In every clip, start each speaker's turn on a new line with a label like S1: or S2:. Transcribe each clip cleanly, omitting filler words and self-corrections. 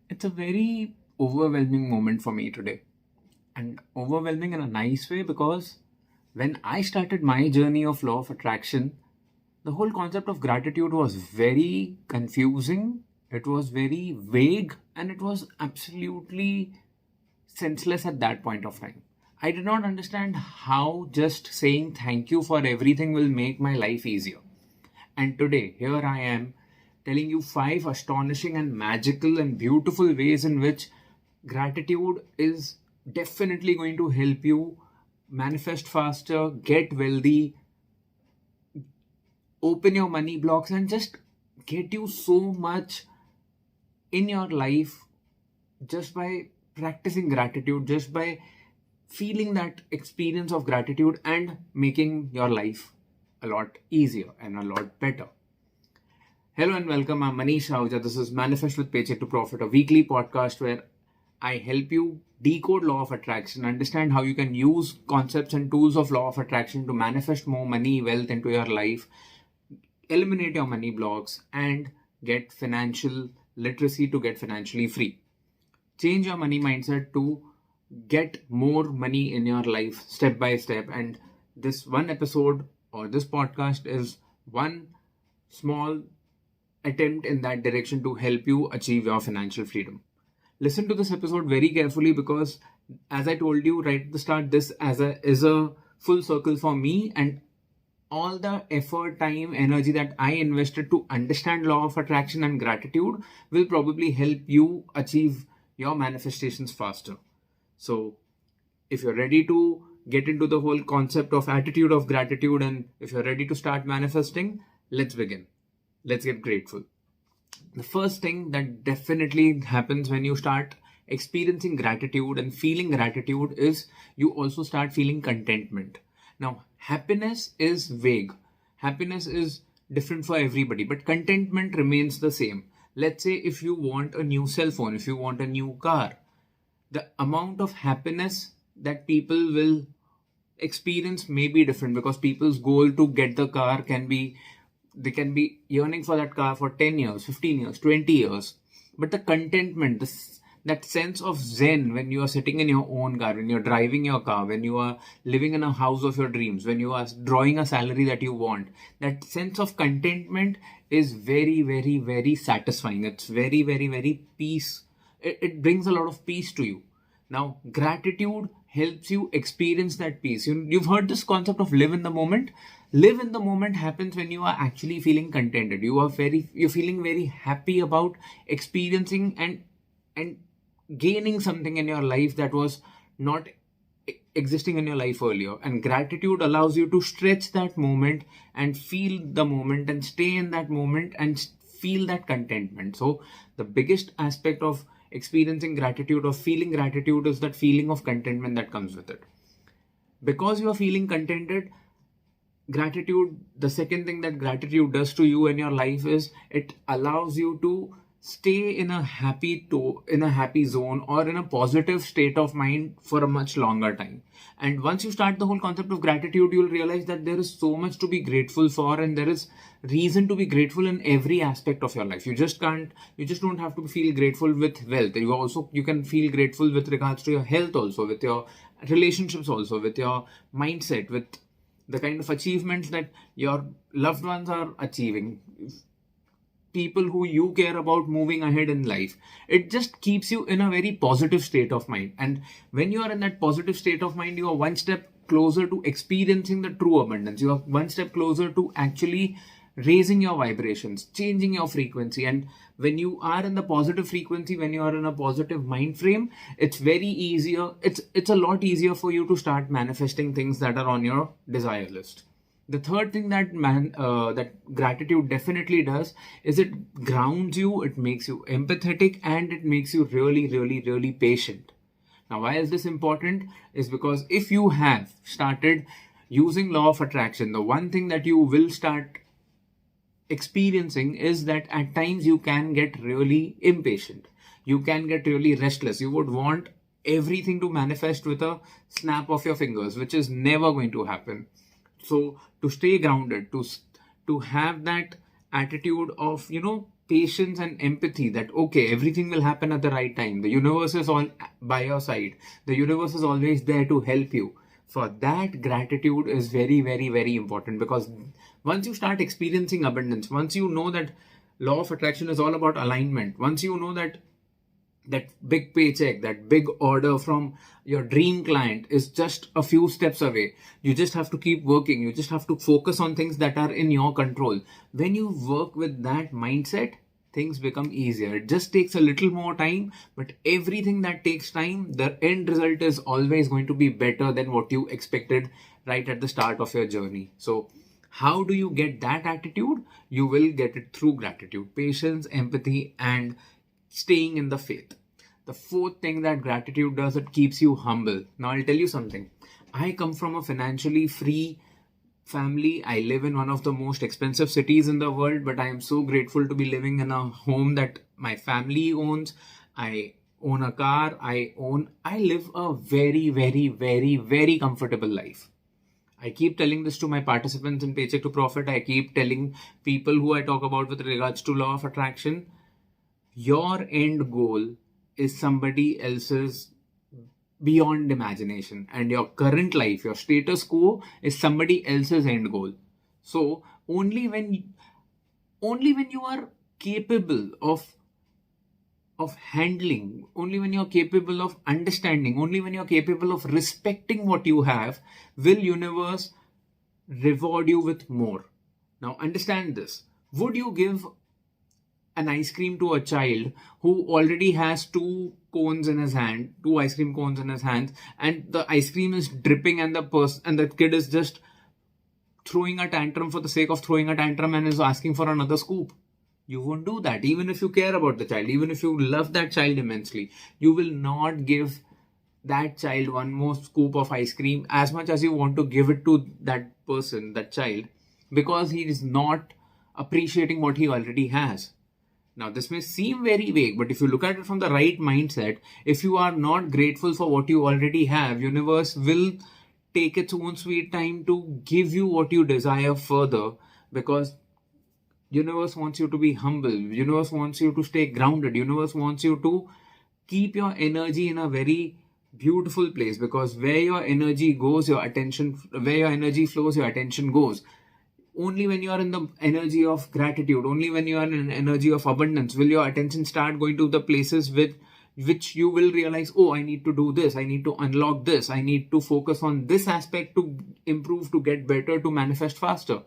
S1: It's a very overwhelming moment for me today. And overwhelming in a nice way because when I started my journey of law of attraction, the whole concept of gratitude was very confusing, it was very vague, and it was absolutely senseless at that point of time. I did not understand how just saying thank you for everything will make my life easier. And today, here I am telling you 5 astonishing and magical and beautiful ways in which gratitude is definitely going to help you manifest faster, get wealthy, open your money blocks, and just get you so much in your life just by practicing gratitude, just by feeling that experience of gratitude and making your life a lot easier and a lot better. Hello and welcome. I'm Manish Ahuja. This is Manifest with Paycheck to Profit, a weekly podcast where I help you decode law of attraction, understand how you can use concepts and tools of law of attraction to manifest more money, wealth into your life, eliminate your money blocks, and get financial literacy to get financially free. Change your money mindset to get more money in your life step by step. And this one episode or this podcast is one small attempt in that direction to help you achieve your financial freedom. Listen to this episode very carefully because, as I told you right at the start, this is a full circle for me, and all the effort, time, energy that I invested to understand law of attraction and gratitude will probably help you achieve your manifestations faster. So, if you're ready to get into the whole concept of attitude of gratitude and if you're ready to start manifesting, let's begin. Let's get grateful. The first thing that definitely happens when you start experiencing gratitude and feeling gratitude is you also start feeling contentment. Now, happiness is vague. Happiness is different for everybody, but contentment remains the same. Let's say if you want a new cell phone, if you want a new car, the amount of happiness that people will experience may be different because people's goal to get the car can be they can be yearning for that car for 10 years, 15 years, 20 years. But the contentment, that sense of zen when you are sitting in your own car, when you're driving your car, when you are living in a house of your dreams, when you are drawing a salary that you want, that sense of contentment is very, very, very satisfying. It's very, very, very peace. It brings a lot of peace to you. Now, gratitude helps you experience that peace. You've heard this concept of live in the moment. Live in the moment happens when you are actually feeling contented. You're feeling very happy about experiencing and gaining something in your life that was not existing in your life earlier. And gratitude allows you to stretch that moment and feel the moment and stay in that moment and feel that contentment. So the biggest aspect of experiencing gratitude or feeling gratitude is that feeling of contentment that comes with it. Because you are feeling contented, gratitude, the second thing that gratitude does to you in your life is it allows you to stay in a happy zone or in a positive state of mind for a much longer time. And once you start the whole concept of gratitude, you'll realize that there is so much to be grateful for, and there is reason to be grateful in every aspect of your life. You just don't have to feel grateful with wealth. You can feel grateful with regards to your health also, with your relationships also, with your mindset, with the kind of achievements that your loved ones are achieving, people who you care about moving ahead in life. It just keeps you in a very positive state of mind. And when you are in that positive state of mind, you are one step closer to experiencing the true abundance. You are one step closer to actually raising your vibrations, changing your frequency. And when you are in the positive frequency, when you are in a positive mind frame, it's very easier. It's a lot easier for you to start manifesting things that are on your desire list. The third thing that gratitude definitely does is it grounds you, it makes you empathetic, and it makes you really, really, really patient. Now, why is this important? Is because if you have started using law of attraction, the one thing that you will start experiencing is that at times you can get really impatient. You can get really restless. You would want everything to manifest with a snap of your fingers, which is never going to happen. So to stay grounded, to have that attitude of, patience and empathy that, okay, everything will happen at the right time. The universe is all by your side. The universe is always there to help you. For that, gratitude is very, very, very important, because once you start experiencing abundance, once you know that law of attraction is all about alignment, once you know that that big paycheck, that big order from your dream client is just a few steps away. You just have to keep working. You just have to focus on things that are in your control. When you work with that mindset, things become easier. It just takes a little more time, but everything that takes time, the end result is always going to be better than what you expected right at the start of your journey. So, how do you get that attitude? You will get it through gratitude, patience, empathy, and staying in the faith. The fourth thing that gratitude does, it keeps you humble. Now, I'll tell you something. I come from a financially free family. I live in one of the most expensive cities in the world, but I am so grateful to be living in a home that my family owns. I own a car. I live a very, very, very, very comfortable life. I keep telling this to my participants in Paycheck to Profit. I keep telling people who I talk about with regards to law of attraction. Your end goal is somebody else's beyond imagination, and your current life, your status quo, is somebody else's end goal. So only when you are capable of handling, only when you're capable of understanding, only when you're capable of respecting what you have, will universe reward you with more. Now understand this. Would you give an ice cream to a child who already has two ice cream cones in his hand, and the ice cream is dripping, and the kid is just throwing a tantrum for the sake of throwing a tantrum and is asking for another scoop? You won't do that. Even if you care about the child, even if you love that child immensely, you will not give that child one more scoop of ice cream as much as you want to give it to that person, that child, because he is not appreciating what he already has. Now, this may seem very vague, but if you look at it from the right mindset, if you are not grateful for what you already have, universe will take its own sweet time to give you what you desire further, because universe wants you to be humble. Universe wants you to stay grounded. Universe wants you to keep your energy in a very beautiful place, because where your energy goes, where your energy flows, your attention goes. Only when you are in the energy of gratitude, only when you are in an energy of abundance, will your attention start going to the places with which you will realize, oh, I need to do this, I need to unlock this, I need to focus on this aspect to improve, to get better, to manifest faster.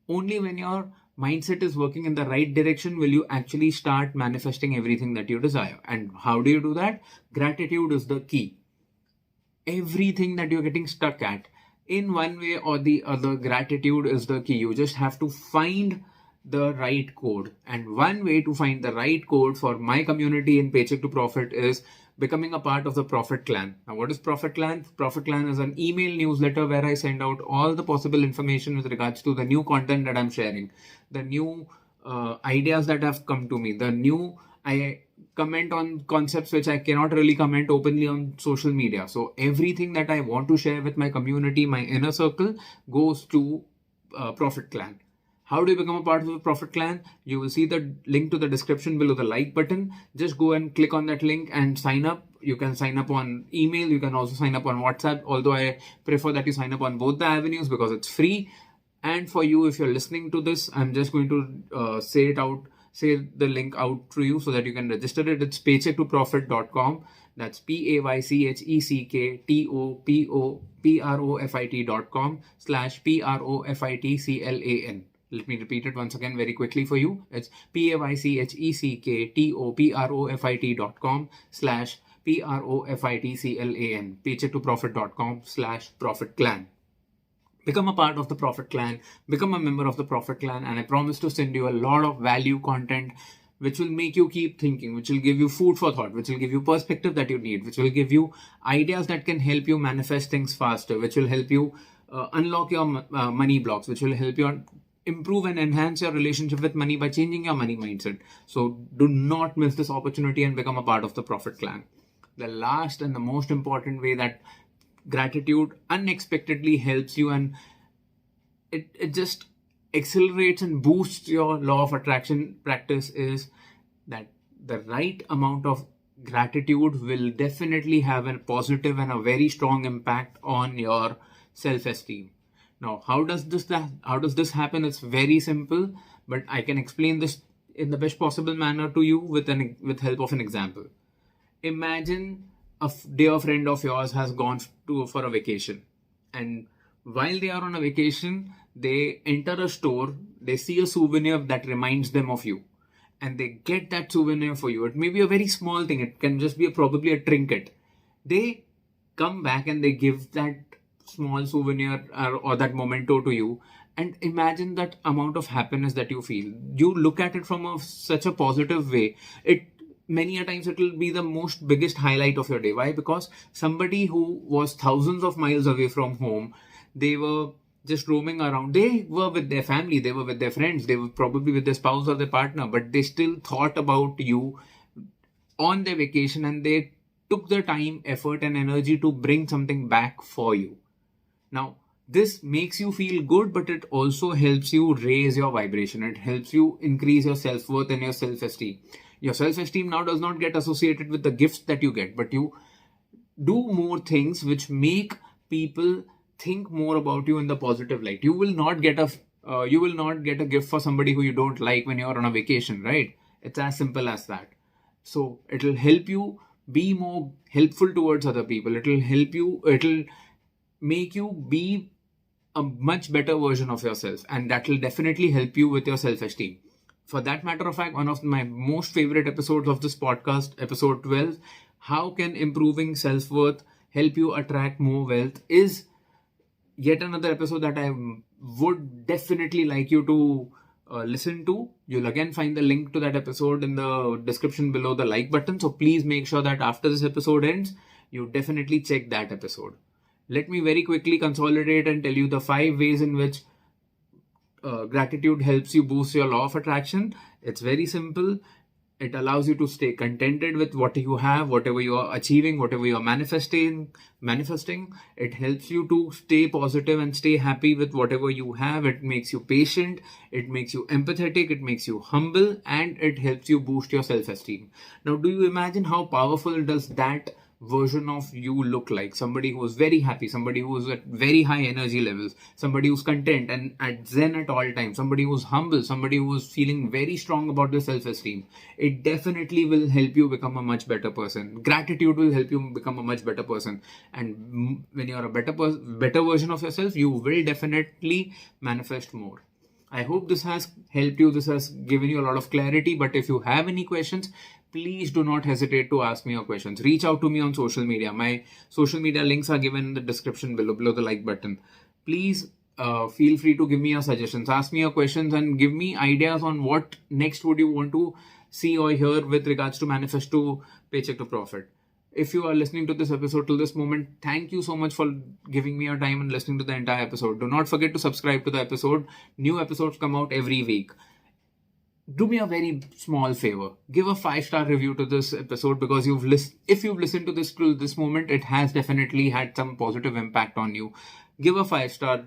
S1: Only when your mindset is working in the right direction will you actually start manifesting everything that you desire. And how do you do that? Gratitude is the key. Everything that you're getting stuck at, in one way or the other, gratitude is the key. You just have to find the right code. And one way to find the right code for my community in Paycheck to Profit is becoming a part of the Profit Clan. Now, what is Profit Clan? Profit Clan is an email newsletter where I send out all the possible information with regards to the new content that I'm sharing, the new ideas that have come to me, I comment on concepts which I cannot really comment openly on social media. So everything that I want to share with my community, my inner circle, goes to Profit Clan. How do you become a part of the Profit Clan? You will see the link to the description below the like button. Just go and click on that link and sign up. You can sign up on email. You can also sign up on WhatsApp, although I prefer that you sign up on both the avenues because it's free. And for you, if you're listening to this, I'm just going to say the link out to you so that you can register it. It's paychecktoprofit.com. That's paychecktoprofit.com/PROFITCLAN. Let me repeat it once again very quickly for you. It's paychecktoprofit.com/PROFITCLAN. Paychecktoprofit.com/ProfitClan. Become a part of the Profit Clan, become a member of the Profit Clan, and I promise to send you a lot of value content which will make you keep thinking, which will give you food for thought, which will give you perspective that you need, which will give you ideas that can help you manifest things faster, which will help you unlock your money blocks, which will help you improve and enhance your relationship with money by changing your money mindset. So do not miss this opportunity and become a part of the Profit Clan. The last and the most important way that gratitude unexpectedly helps you, and it just accelerates and boosts your law of attraction practice is that the right amount of gratitude will definitely have a positive and a very strong impact on your self-esteem. Now, how does this happen? It's very simple, but I can explain this in the best possible manner to you with help of an example. Imagine a dear friend of yours has gone for a vacation, and while they are on a vacation, they enter a store, they see a souvenir that reminds them of you, and they get that souvenir for you. It may be a very small thing, it can just be probably a trinket. They come back and they give that small souvenir or that memento to you, and imagine that amount of happiness that you feel. You look at it from such a positive way. It many a times it will be the most biggest highlight of your day. Why? Because somebody who was thousands of miles away from home, they were just roaming around. They were with their family, they were with their friends, they were probably with their spouse or their partner, but they still thought about you on their vacation, and they took the time, effort, and energy to bring something back for you. Now, this makes you feel good, but it also helps you raise your vibration. It helps you increase your self-worth and your self-esteem. Your self-esteem now does not get associated with the gifts that you get, but you do more things which make people think more about you in the positive light. You will not get a gift for somebody who you don't like when you're on a vacation, right? It's as simple as that. So it'll help you be more helpful towards other people. It'll make you be a much better version of yourself, and that will definitely help you with your self-esteem. For that matter of fact, one of my most favorite episodes of this podcast, episode 12, how can improving self-worth help you attract more wealth, is yet another episode that I would definitely like you to listen to. You'll again find the link to that episode in the description below the like button. So please make sure that after this episode ends, you definitely check that episode. Let me very quickly consolidate and tell you the 5 ways in which gratitude helps you boost your law of attraction. It's very simple. It allows you to stay contented with what you have, whatever you are achieving, whatever you are manifesting. It helps you to stay positive and stay happy with whatever you have. It makes you patient. It makes you empathetic. It makes you humble, and it helps you boost your self-esteem. Now, do you imagine how powerful does that version of you look like? Somebody who is very happy, somebody who is at very high energy levels, somebody who's content and at zen at all times, somebody who's humble, somebody who's feeling very strong about their self-esteem. It definitely will help you become a much better person. Gratitude will help you become a much better person, and when you're a better version of yourself, you will definitely manifest more. I hope this has helped you. This has given you a lot of clarity. But if you have any questions, please do not hesitate to ask me your questions. Reach out to me on social media. My social media links are given in the description below the like button. Please feel free to give me your suggestions. Ask me your questions and give me ideas on what next would you want to see or hear with regards to Manifest to Paycheck to Profit. If you are listening to this episode till this moment, thank you so much for giving me your time and listening to the entire episode. Do not forget to subscribe to the episode. New episodes come out every week. Do me a very small favor. Give a 5-star review to this episode, because if you've listened to this till this moment, it has definitely had some positive impact on you. Give a 5-star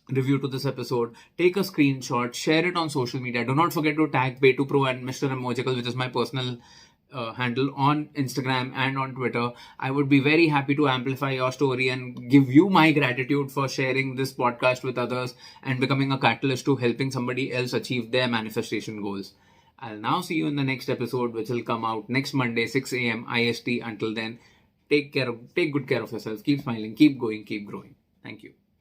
S1: review to this episode. Take a screenshot. Share it on social media. Do not forget to tag Pay2Pro and Mr. Emojical, which is my personal handle on Instagram and on Twitter. I would be very happy to amplify your story and give you my gratitude for sharing this podcast with others and becoming a catalyst to helping somebody else achieve their manifestation goals. I'll now see you in the next episode, which will come out next Monday, 6 a.m. IST. Until then, take good care of yourself. Keep smiling, keep going, keep growing. Thank you.